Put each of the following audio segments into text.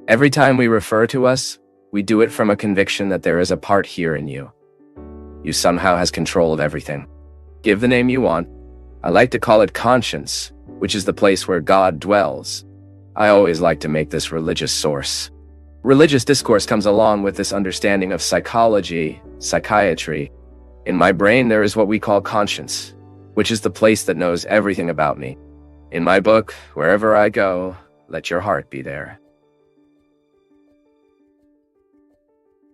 Every time we refer to us, we do it from a conviction that there is a part here in you. You somehow has control of everything. Give the name you want. I like to call it conscience, which is the place where God dwells. I always like to make this religious source. Religious discourse comes along with this understanding of psychology, psychiatry. In my brain, there is what we call conscience, which is the place that knows everything about me. In my book, Wherever I Go, Let Your Heart Be There.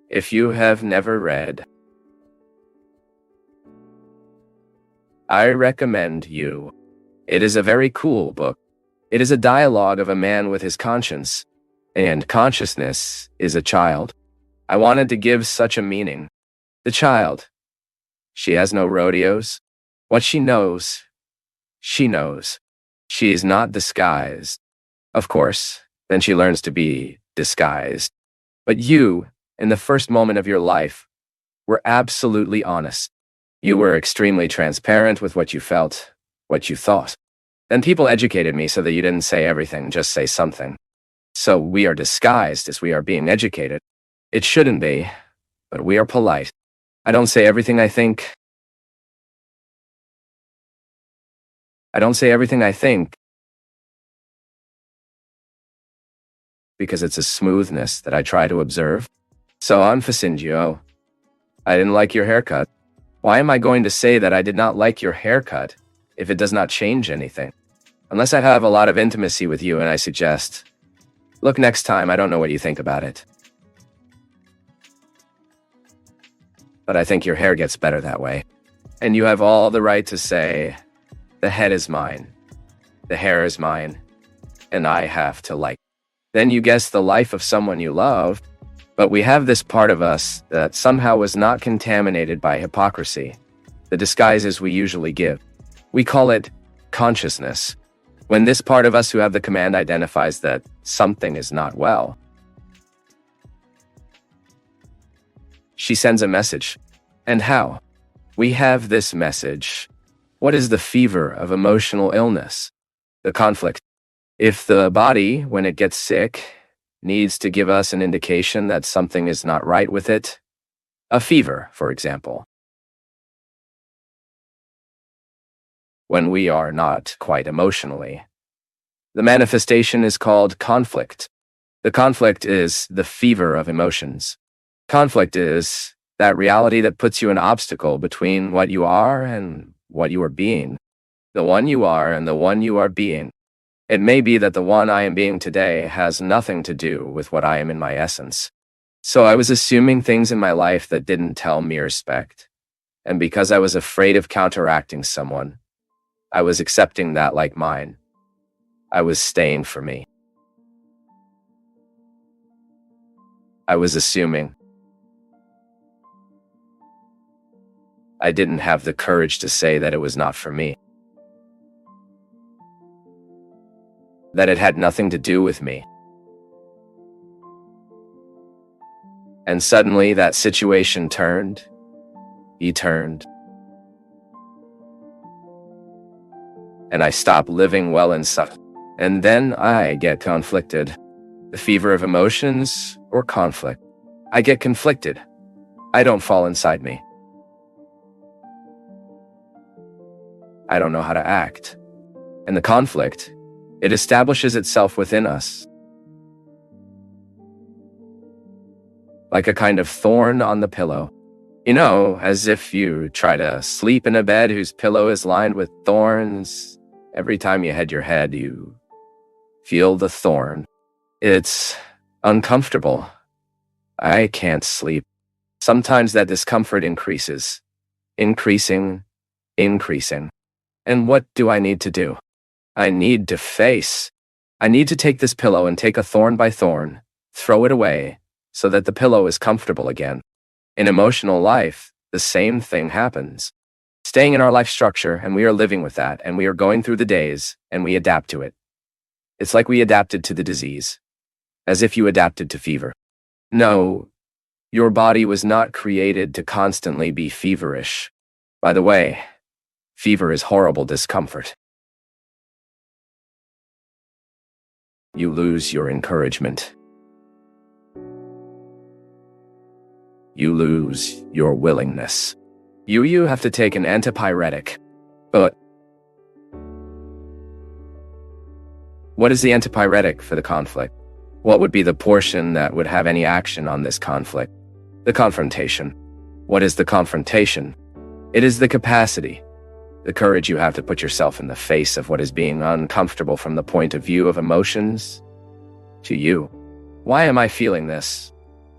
If you have never read, I recommend you. It is a very cool book. It is a dialogue of a man with his conscience, and consciousness is a child. I wanted to give such a meaning. The child. She has no rodeos. What she knows, she knows. She is not disguised. Of course, then she learns to be disguised. But you, in the first moment of your life, were absolutely honest. You were extremely transparent with what you felt, what you thought. Then people educated me so that you didn't say everything, just say something. So we are disguised as we are being educated. It shouldn't be, but we are polite. I don't say everything I think. I don't say everything I think because it's a smoothness that I try to observe. So I'm Facingio. I didn't like your haircut. Why am I going to say that I did not like your haircut if it does not change anything? Unless I have a lot of intimacy with you and I suggest, look, next time, I don't know what you think about it. But I think your hair gets better that way. And you have all the right to say, the head is mine, the hair is mine, and I have to like. Then you guess the life of someone you love, but we have this part of us that somehow was not contaminated by hypocrisy, the disguises we usually give. We call it consciousness. When this part of us who have the command identifies that something is not well, she sends a message. And how? We have this message. What is the fever of emotional illness? The conflict. If the body, when it gets sick, needs to give us an indication that something is not right with it, a fever, for example, when we are not quite emotionally, the manifestation is called conflict. The conflict is the fever of emotions. Conflict is that reality that puts you an obstacle between what you are and what you are being, the one you are and the one you are being. It may be that the one I am being today has nothing to do with what I am in my essence. So I was assuming things in my life that didn't tell me respect. And because I was afraid of counteracting someone, I was accepting that like mine. I was staying for me. I was assuming. I didn't have the courage to say that it was not for me. That it had nothing to do with me. And suddenly that situation turned. He turned. And I stopped living well inside. And then I get conflicted. The fever of emotions or conflict. I get conflicted. I don't fall inside me. I don't know how to act. And the conflict, it establishes itself within us. Like a kind of thorn on the pillow. You know, as if you try to sleep in a bed whose pillow is lined with thorns. Every time you head your head, you feel the thorn. It's uncomfortable. I can't sleep. Sometimes that discomfort increases. Increasing. And what do I need to do? I need to face. I need to take this pillow and take a thorn by thorn, throw it away, so that the pillow is comfortable again. In emotional life, the same thing happens. Staying in our life structure, and we are living with that, and we are going through the days, and we adapt to it. It's like we adapted to the disease, as if you adapted to fever. No, your body was not created to constantly be feverish. By the way, fever is horrible discomfort. You lose your encouragement. you lose your willingness. You have to take an antipyretic. But what is the antipyretic for the conflict? What would be the portion that would have any action on this conflict? The confrontation. What is the confrontation? It is the capacity, the courage you have to put yourself in the face of what is being uncomfortable from the point of view of emotions to you. Why am I feeling this?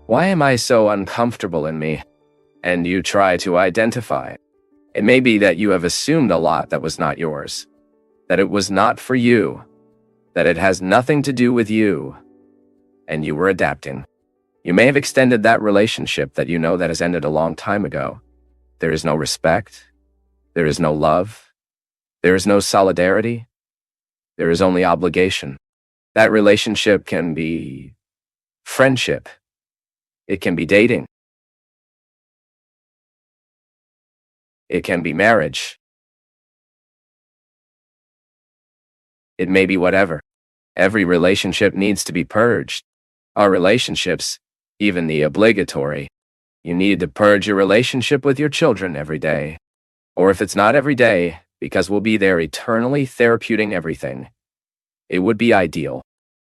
Why am I so uncomfortable in me? And you try to identify it. It may be that you have assumed a lot that was not yours, that it was not for you, that it has nothing to do with you, and you were adapting. You may have extended that relationship that you know that has ended a long time ago. There is no respect. There is no love. There is no solidarity. There is only obligation. That relationship can be friendship. It can be dating. It can be marriage. It may be whatever. Every relationship needs to be purged. Our relationships, even the obligatory. You need to purge your relationship with your children every day. Or if it's not every day, because we'll be there eternally therapeuting everything. It would be ideal.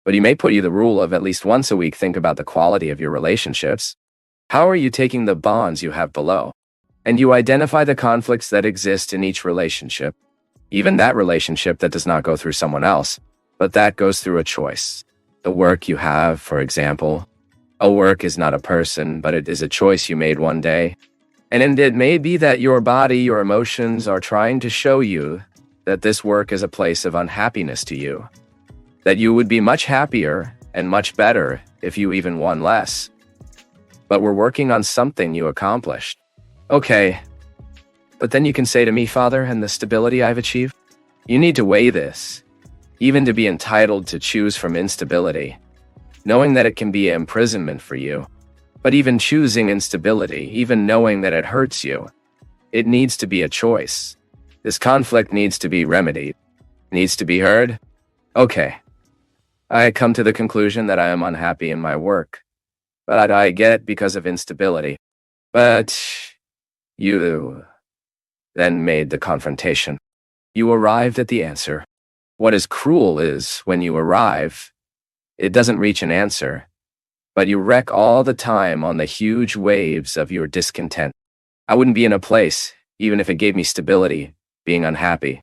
But he may put you the rule of at least once a week think about the quality of your relationships. How are you taking the bonds you have below? And you identify the conflicts that exist in each relationship. Even that relationship that does not go through someone else, but that goes through a choice. The work you have, for example. A work is not a person, but it is a choice you made one day. And it may be that your body, your emotions are trying to show you that this work is a place of unhappiness to you. That you would be much happier and much better if you even won less. But we're working on something you accomplished. Okay, but then you can say to me, Father, and the stability I've achieved? You need to weigh this, even to be entitled to choose from instability, knowing that it can be imprisonment for you. But even choosing instability, even knowing that it hurts you, it needs to be a choice. This conflict needs to be remedied, needs to be heard. Okay, I come to the conclusion that I am unhappy in my work, but I get because of instability. But you then made the confrontation. You arrived at the answer. What is cruel is when you arrive, it doesn't reach an answer, but you wreck all the time on the huge waves of your discontent. I wouldn't be in a place, even if it gave me stability, being unhappy.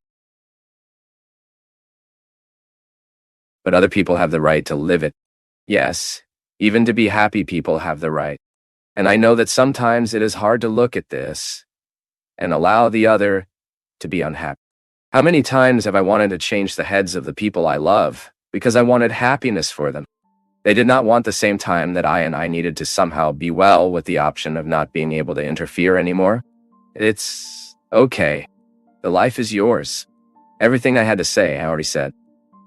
But other people have the right to live it. Yes, even to be happy people have the right. And I know that sometimes it is hard to look at this and allow the other to be unhappy. How many times have I wanted to change the heads of the people I love because I wanted happiness for them? They did not want the same time that I needed to somehow be well with the option of not being able to interfere anymore. It's okay. The life is yours. Everything I had to say, I already said.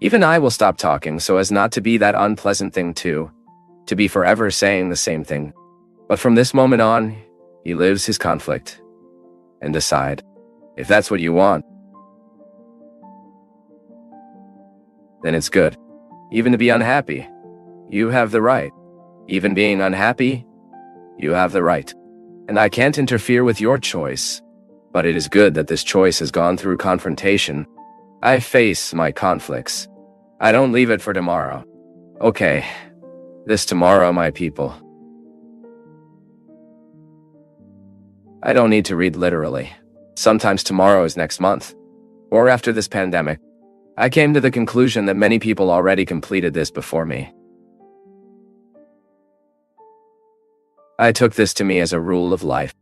Even I will stop talking so as not to be that unpleasant thing too, to be forever saying the same thing. But from this moment on, he lives his conflict and decide if that's what you want. Then it's good. Even to be unhappy, you have the right. Even being unhappy, you have the right. And I can't interfere with your choice, but it is good that this choice has gone through confrontation. I face my conflicts. I don't leave it for tomorrow. Okay, this tomorrow, my people. I don't need to read literally. Sometimes tomorrow is next month, or after this pandemic. I came to the conclusion that many people already completed this before me. I took this to me as a rule of life,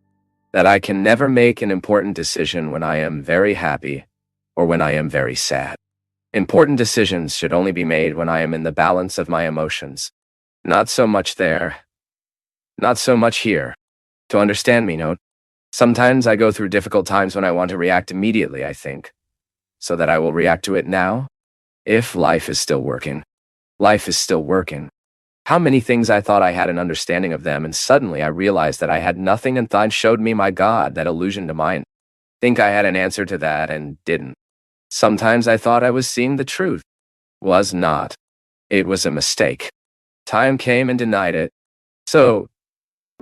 that I can never make an important decision when I am very happy or when I am very sad. Important decisions should only be made when I am in the balance of my emotions. Not so much there, not so much here. To understand me, note. Sometimes I go through difficult times when I want to react immediately, I think, so that I will react to it now. If life is still working. Life is still working. How many things I thought I had an understanding of them, and suddenly I realized that I had nothing, and thought showed me my God, that illusion to mine. Think I had an answer to that and didn't. Sometimes I thought I was seeing the truth. Was not. It was a mistake. Time came and denied it. So,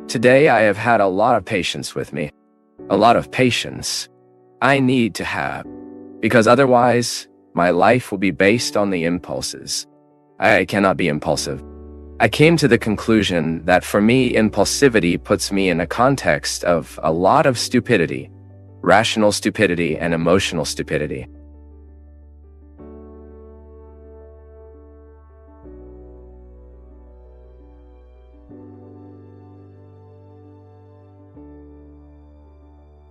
Today I have had a lot of patience with me. A lot of patience I need to have, because otherwise my life will be based on the impulses. I cannot be impulsive. I came to the conclusion that for me, impulsivity puts me in a context of a lot of stupidity, rational stupidity and emotional stupidity.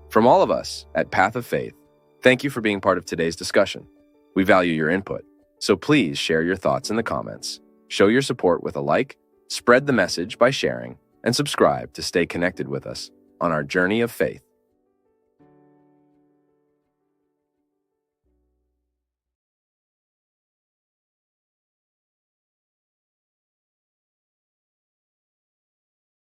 From all of us at Path of Faith, thank you for being part of today's discussion. We value your input, so please share your thoughts in the comments. Show your support with a like, spread the message by sharing, and subscribe to stay connected with us on our journey of faith.